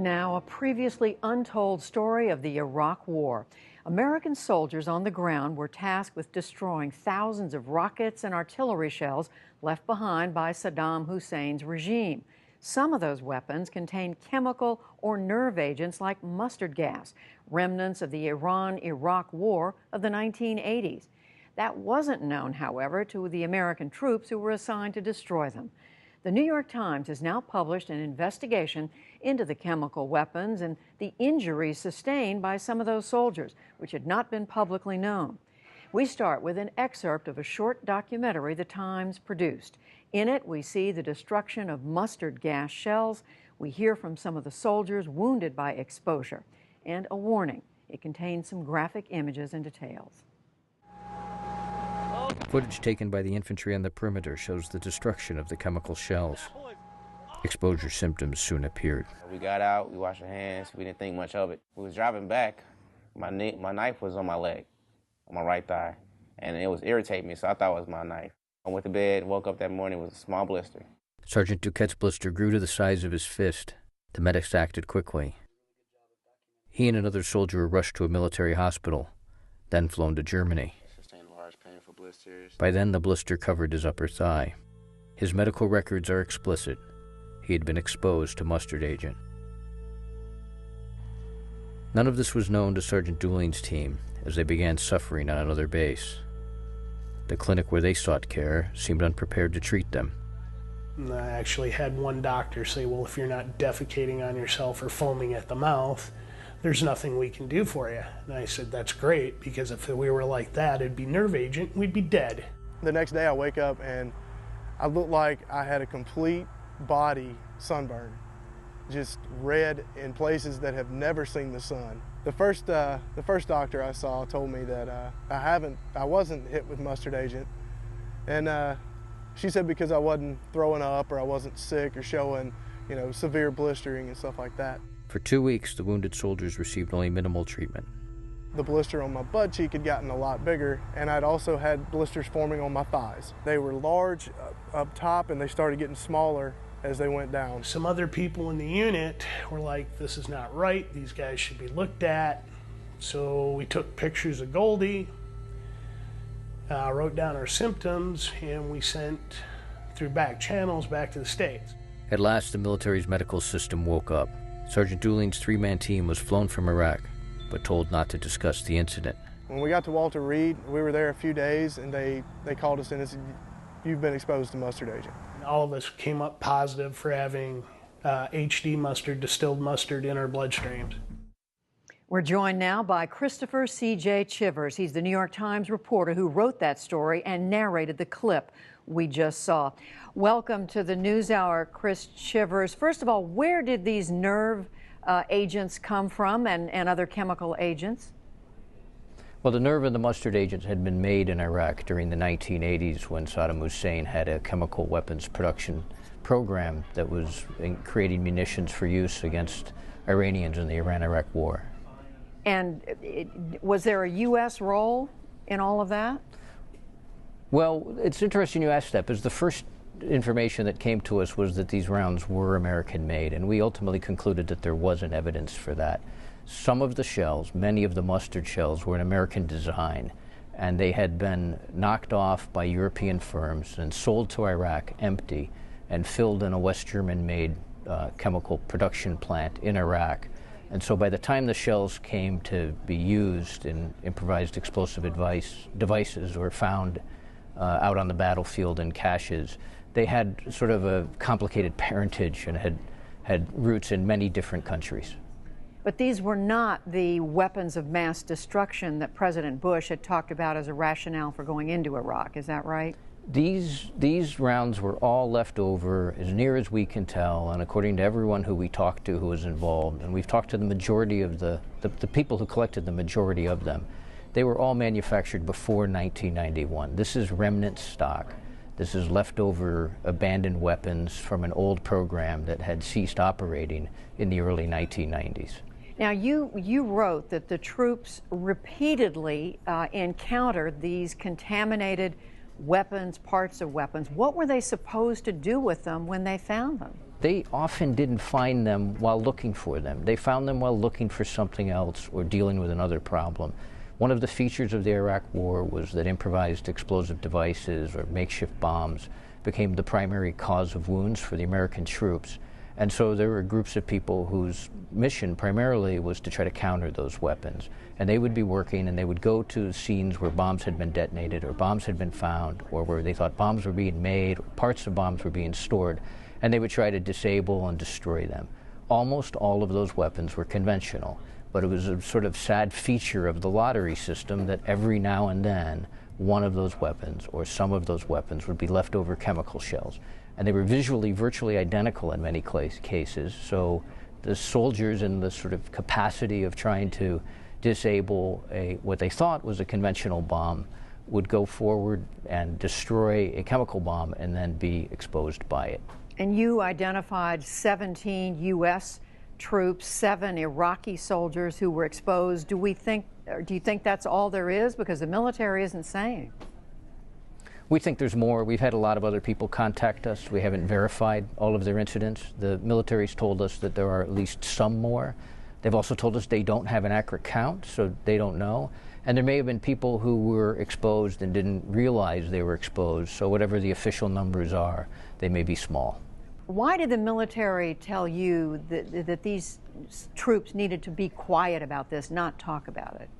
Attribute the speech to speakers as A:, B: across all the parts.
A: Now, a previously untold story of the Iraq War. American soldiers on the ground were tasked with destroying thousands of rockets and artillery shells left behind by Saddam Hussein's regime. Some of those weapons contained chemical or nerve agents like mustard gas, remnants of the Iran-Iraq War of the 1980s. That wasn't known, however, to the American troops who were assigned to destroy them. The New York Times has now published an investigation into the chemical weapons and the injuries sustained by some of those soldiers, which had not been publicly known. We start with an excerpt of a short documentary the Times produced. In it, we see the destruction of mustard gas shells. We hear from some of the soldiers wounded by exposure. And a warning, it contains some graphic images and details.
B: Footage taken by the infantry on the perimeter shows the destruction of the chemical shells. Exposure symptoms soon appeared.
C: We got out, we washed our hands, we didn't think much of it. We was driving back, my knife was on my leg, on my right thigh, and it was irritating me, so I thought it was my knife. I went to bed, woke up that morning with a small blister.
B: Sergeant Duquette's blister grew to the size of his fist. The medics acted quickly. He and another soldier were rushed to a military hospital, then flown to Germany. By then, the blister covered his upper thigh. His medical records are explicit. He had been exposed to mustard agent. None of this was known to Sergeant Doolin's team as they began suffering on another base. The clinic where they sought care seemed unprepared to treat them.
D: I actually had one doctor say, well, if you're not defecating on yourself or foaming at the mouth, there's nothing we can do for you. And I said, that's great, because if we were like that, it'd be nerve agent, we'd be dead.
E: The next day I wake up and I look like I had a complete body sunburn, just red in places that have never seen the sun. The first doctor I saw told me that I wasn't hit with mustard agent, and she said because I wasn't throwing up or I wasn't sick or showing, severe blistering and stuff like that.
B: For 2 weeks, the wounded soldiers received only minimal treatment.
E: The blister on my butt cheek had gotten a lot bigger, and I'd also had blisters forming on my thighs. They were large up top, and they started getting smaller as they went down.
D: Some other people in the unit were like, this is not right, these guys should be looked at. So we took pictures of Goldie, wrote down our symptoms, and we sent through back channels back to the States.
B: At last, the military's medical system woke up. Sergeant Doolin's three-man team was flown from Iraq, but told not to discuss the incident.
E: When we got to Walter Reed, we were there a few days, and they called us in and said, you've been exposed to mustard agent.
D: All of us came up positive for having HD mustard, distilled mustard in our bloodstreams.
A: We're joined now by Christopher C.J. Chivers. He's the New York Times reporter who wrote that story and narrated the clip we just saw. Welcome to the NewsHour, Chris Chivers. First of all, where did these nerve agents come from and other chemical agents?
B: Well, the nerve and the mustard agents had been made in Iraq during the 1980s when Saddam Hussein had a chemical weapons production program that was creating munitions for use against Iranians in the Iran-Iraq War.
A: And was there a U.S. role in all of that?
B: Well, it's interesting you asked that, because the first information that came to us was that these rounds were American-made, and we ultimately concluded that there wasn't evidence for that. Some of the shells, many of the mustard shells, were an American design, and they had been knocked off by European firms and sold to Iraq empty and filled in a West German-made chemical production plant in Iraq. And so by the time the shells came to be used in improvised explosive devices or found out on the battlefield in caches, they had sort of a complicated parentage and had roots in many different countries.
A: But these were not the weapons of mass destruction that President Bush had talked about as a rationale for going into Iraq. Is that right?
B: These rounds were all left over, as near as we can tell, and according to everyone who we talked to who was involved, and we've talked to the majority of the people who collected the majority of them, they were all manufactured before 1991. This is remnant stock. This is leftover abandoned weapons from an old program that had ceased operating in the early 1990s.
A: Now, you wrote that the troops repeatedly encountered these contaminated weapons, parts of weapons. What were they supposed to do with them when they found them?
B: they often didn't find them while looking for them. They found them while looking for something else or dealing with another problem. One of the features of the Iraq War was that improvised explosive devices or makeshift bombs became the primary cause of wounds for the American troops. And so there were groups of people whose mission primarily was to try to counter those weapons. And they would be working and they would go to scenes where bombs had been detonated or bombs had been found or where they thought bombs were being made or parts of bombs were being stored, and they would try to disable and destroy them. Almost all of those weapons were conventional, but it was a sort of sad feature of the lottery system that every now and then one of those weapons or some of those weapons would be leftover chemical shells. And they were visually virtually identical in many cases, so the soldiers in the sort of capacity of trying to disable what they thought was a conventional bomb would go forward and destroy a chemical bomb and then be exposed by it.
A: And you identified 17 U.S. troops, 7 Iraqi soldiers who were exposed. Do you think that's all there is? Because the military isn't saying.
B: We think there's more. We've had a lot of other people contact us. We haven't verified all of their incidents. The military's told us that there are at least some more. They've also told us they don't have an accurate count, so they don't know. And there may have been people who were exposed and didn't realize they were exposed, so whatever the official numbers are, they may be small.
A: Why did the military tell you that these troops needed to be quiet about this, not talk about it?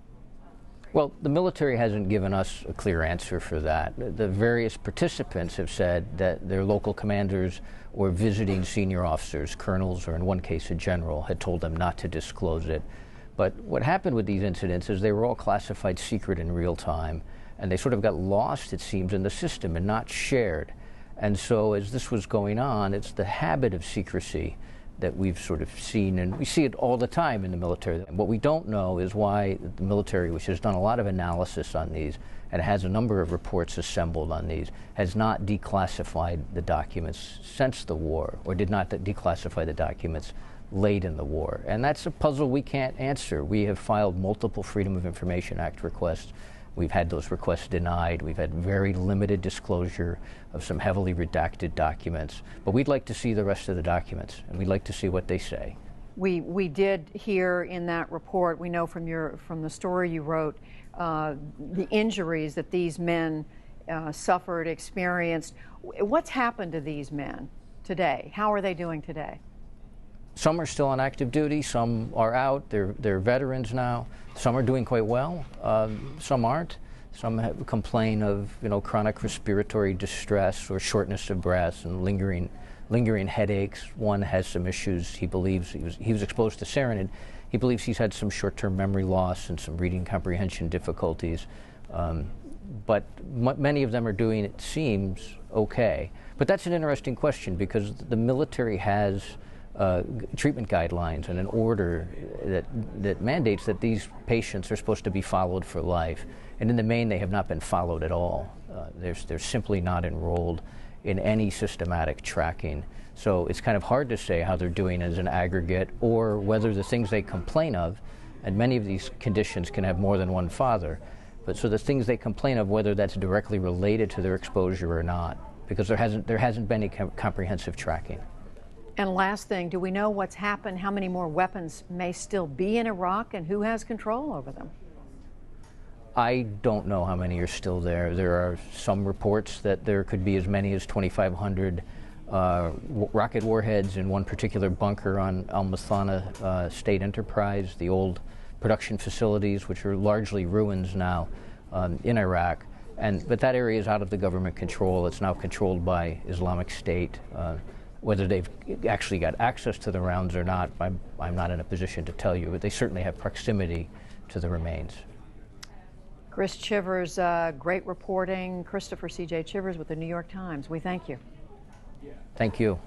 B: Well, the military hasn't given us a clear answer for that. The various participants have said that their local commanders or visiting senior officers, colonels, or in one case a general, had told them not to disclose it. But what happened with these incidents is they were all classified secret in real time, and they sort of got lost, it seems, in the system and not shared. And so as this was going on, it's the habit of secrecy that we've sort of seen, and we see it all the time in the military. What we don't know is why the military, which has done a lot of analysis on these and has a number of reports assembled on these, has not declassified the documents since the war, or did not declassify the documents late in the war. And that's a puzzle we can't answer. We have filed multiple Freedom of Information Act requests. We've had those requests denied. We've had very limited disclosure of some heavily redacted documents. But we'd like to see the rest of the documents, and we'd like to see what they say.
A: We did hear in that report, we know from the story you wrote, the injuries that these men suffered, experienced. What's happened to these men today? How are they doing today?
B: Some are still on active duty, some are out, they're veterans now. Some are doing quite well, some aren't. Some complain of chronic respiratory distress or shortness of breath and lingering headaches. One has some issues. He believes he was exposed to sarin. He believes he's had some short-term memory loss and some reading comprehension difficulties. But many of them are doing, it seems, okay. But that's an interesting question because the military has treatment guidelines and an order that mandates that these patients are supposed to be followed for life. And in the main, they have not been followed at all. They're simply not enrolled in any systematic tracking. So it's kind of hard to say how they're doing as an aggregate or whether the things they complain of, and many of these conditions can have more than one father, but so the things they complain of, whether that's directly related to their exposure or not, because there hasn't been any comprehensive tracking.
A: And last thing, do we know what's happened? How many more weapons may still be in Iraq, and who has control over them?
B: I don't know how many are still there. There are some reports that there could be as many as 2,500 rocket warheads in one particular bunker on Al Mathana State Enterprise, the old production facilities, which are largely ruins now in Iraq. But that area is out of the government control. It's now controlled by Islamic State. Whether they've actually got access to the rounds or not, I'm not in a position to tell you, but they certainly have proximity to the remains.
A: Chris Chivers, great reporting. Christopher C.J. Chivers with the New York Times. We thank you.
B: Thank you.